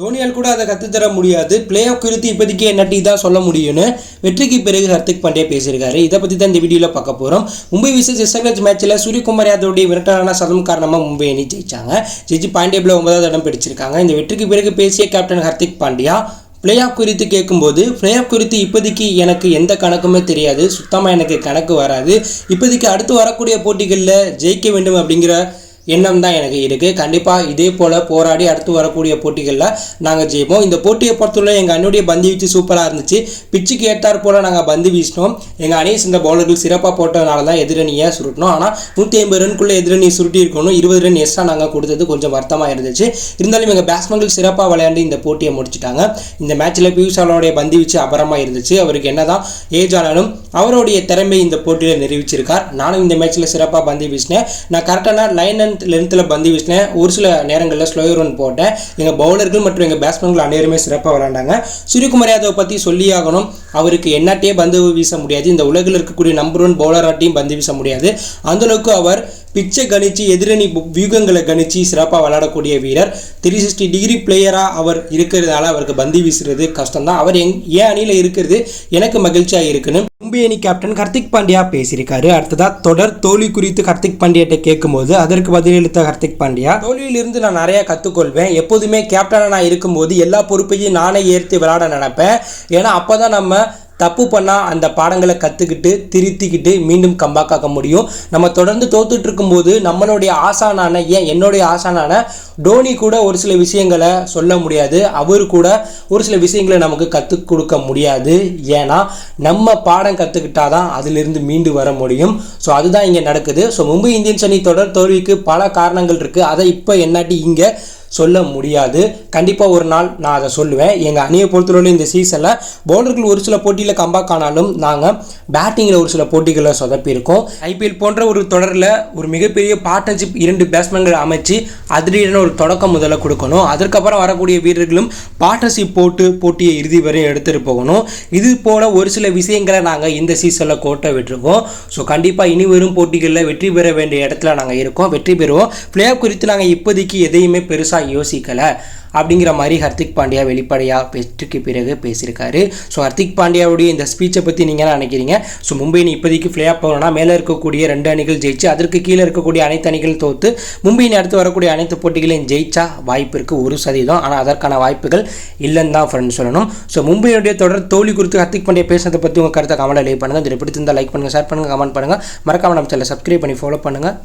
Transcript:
தோனியால் கூட அதை கற்றுத்தர முடியாது. பிளே ஆஃப் குறித்து இப்போதைக்கு என்னட்டி தான் சொல்ல முடியும்னு வெற்றிக்கு பிறகு ஹர்திக் பாண்டியா பேசியிருக்காரு. இதை பற்றி தான் இந்த வீடியோவில் பார்க்க போகிறோம். மும்பை விசஸ் எஸ்ஆர்எச் மேட்ச்சில் சூரியகுமார் யாதவுடைய விரட்டலான சதம் காரணமாக மும்பை அணி ஜெயிச்சாங்க. ஜெயிச்சு பாயிண்ட் டேபிளில் 9வது இடம் பிடிச்சிருக்காங்க. இந்த வெற்றிக்கு பிறகு பேசிய captain Hardik Pandya play off குறித்து கேட்கும்போது, பிளே ஆஃப் குறித்து இப்போதைக்கு எனக்கு எந்த கணக்குமே தெரியாது, சுத்தமாக எனக்கு கணக்கு வராது. இப்போதைக்கு அடுத்து வரக்கூடிய போட்டிகளில் ஜெயிக்க வேண்டும் அப்படிங்கிற எண்ணம் தான் எனக்கு இருக்குது. கண்டிப்பாக இதே போல் போராடி அடுத்து வரக்கூடிய போட்டிகளில் நாங்கள் ஜெயிப்போம். இந்த போட்டியை பொறுத்தவரை எங்கள் அணியுடைய பந்து வீச்சு சூப்பராக இருந்துச்சு. பிச்சுக்கு ஏற்றார் போல் நாங்கள் பந்து வீசினோம். எங்கள் அணியை சேர்ந்த பவுலர்கள் சிறப்பாக போட்டதுனால தான் எதிரணியை சுருட்டணும். ஆனால் 150 ரன்குள்ளே எதிரணி சுருட்டி இருக்கணும். 20 ரன் எக்ஸ்ட்ரா நாங்கள் கொடுத்தது கொஞ்சம் வருத்தமாக இருந்துச்சு. இருந்தாலும் எங்கள் பேட்ஸ்மேன்கள் சிறப்பாக விளையாண்டு இந்த போட்டியை முடிச்சுட்டாங்க. இந்த மேட்ச்சில் பியூஷ் சாவ்லாவுடைய பந்து வீச்சு அபரமாக இருந்துச்சு. அவருக்கு என்னதான் ஏஜ் ஆனாலும் அவருடைய திறமை இந்த போட்டியில் நிரூபிச்சிருக்கார். நானும் இந்த மேட்ச்சில் சிறப்பாக பந்து வீசினேன். நான் கரெக்டான லைன் அண்ட் லென்த்தில் பந்து வீசினேன். ஒரு சில நேரங்களில் ஸ்லோயர் ரன் போட்டேன். எங்கள் பவுலர்கள் மற்றும் எங்கள் பேட்ஸ்மேன்கள் அனைவருமே சிறப்பாக விளையாண்டாங்க. சூரியகுமார் யாதவை பற்றி சொல்லி ஆகணும். அவருக்கு என்னாட்டே பந்து வீச முடியாது. இந்த உலகில் இருக்கக்கூடிய நம்பர் 1 பவுலராட்டையும் பந்து வீச முடியாது. அந்தளவுக்கு அவர் பிச்சை கணிச்சு எதிரணி வியூகங்களை கணிச்சு சிறப்பாக விளையாடக்கூடிய வீரர். 360 டிகிரி பிளேயராக அவர் இருக்கிறதுனால அவருக்கு பந்து வீசுறது கஷ்டம்தான். அவர் ஏன் அணியில் இருக்கிறது எனக்கு மகிழ்ச்சியாக இருக்குன்னு மும்பை அணி கேப்டன் ஹர்திக் பாண்டியா பேசியிருக்காரு. அடுத்ததாக தொடர் தோல்வி குறித்து ஹர்திக் பாண்டியாட்ட கேட்கும்போது அதற்கு பதிலளித்த ஹர்திக் பாண்டியா, தோல்வியிலிருந்து நான் நிறையா கற்றுக்கொள்வேன். எப்போதுமே கேப்டனாக நான் இருக்கும்போது எல்லா பொறுப்பையும் நானே ஏற்று விளையாட நினைப்பேன். ஏன்னா அப்போ தான் நம்ம தப்பு பண்ணால் அந்த பாடங்களை கற்றுக்கிட்டு திருத்திக்கிட்டு மீண்டும் கம்பேக் ஆக முடியும். நம்ம தொடர்ந்து தோத்துட்டு இருக்கும்போது நம்மளுடைய ஆசானான என்னுடைய ஆசானான டோனி கூட ஒரு சில விஷயங்களை சொல்ல முடியாது. அவர் கூட ஒரு சில விஷயங்களை நமக்கு கற்றுக் கொடுக்க முடியாது. ஏன்னா நம்ம பாடம் கற்றுக்கிட்டாதான் அதிலிருந்து மீண்டு வர முடியும். ஸோ அதுதான் இங்கே நடக்குது. ஸோ மும்பை இந்தியன்ஸ் அணி தொடர் தோல்விக்கு பல காரணங்கள் இருக்குது. அதை இப்போ என்னாட்டி இங்கே சொல்ல முடியாது. கண்டிப்பாக ஒரு நாள் நான் அதை சொல்லுவேன். எங்கள் அணியை பொறுத்தவரை இந்த சீசனில் பவுலர்கள் ஒரு சில போட்டியில் கம்பேக் ஆனாலும் நாங்கள் பேட்டிங்கில் ஒரு சில போட்டிகளில் சொதப்பியிருக்கோம். ஐபிஎல் போன்ற ஒரு தொடரில் ஒரு மிகப்பெரிய பார்ட்னர்ஷிப் 2 பேட்ஸ்மேன்கள் அமைச்சு அதிரடியான ஒரு தொடக்கம் முதல்ல கொடுக்கணும். அதற்கப்புறம் வரக்கூடிய வீரர்களும் பார்ட்னர்ஷிப் போட்டு போட்டியை இறுதி வரை எடுத்துகிட்டு போகணும். இது போல் ஒரு சில விஷயங்களை நாங்கள் இந்த சீசனில் கோட்டை விட்டுருக்கோம். ஸோ கண்டிப்பாக இனி வரும் போட்டிகளில் வெற்றி பெற வேண்டிய இடத்துல நாங்கள் இருக்கோம், வெற்றி பெறுவோம். பிளே ஆஃப் குறித்து நாங்கள் இப்போதைக்கு எதையுமே பெருசாக யோசிக்கலை அப்படிங்கிற மாதிரி ஹர்திக் பாண்டியா வெளிப்படையாக வெற்றிக்கு பிறகு பேசியிருக்காரு. ஸோ ஹர்திக் பாண்டியாவுடைய இந்த ஸ்பீச்சை பற்றி நீங்கள் என்ன நினைக்கிறீங்க? ஸோ மும்பை அணி இப்போதைக்கு பிளே ஆஃப் போகணும்னா மேலே இருக்கக்கூடிய 2 அணிகள் ஜெயிச்சு அதற்கு கீழே இருக்கக்கூடிய அனைத்து அணிகள் தோற்று மும்பை அணி அடுத்து வரக்கூடிய அனைத்து போட்டிகளையும் ஜெயிச்சா வாய்ப்பு இருக்குது 1%. ஆனால் அதற்கான வாய்ப்புகள் இல்லைன்னு தான் ஃப்ரெண்ட்ஸ் சொல்லணும். ஸோ மும்பையுடைய தொடர் தோல்வி குறித்து ஹர்திக் பாண்டியா பேசுறதை பற்றி உங்கள் கருத்தை கமெண்ட்டில் லைக் பண்ணுங்கள். இதில் பிடித்திருந்தால் லைக் பண்ணுங்கள், ஷேர் பண்ணுங்கள், கமெண்ட் பண்ணுங்கள். மறக்காம நம்ம சேனலை சப்ஸ்கிரைப் பண்ணி ஃபாலோ பண்ணுங்கள்.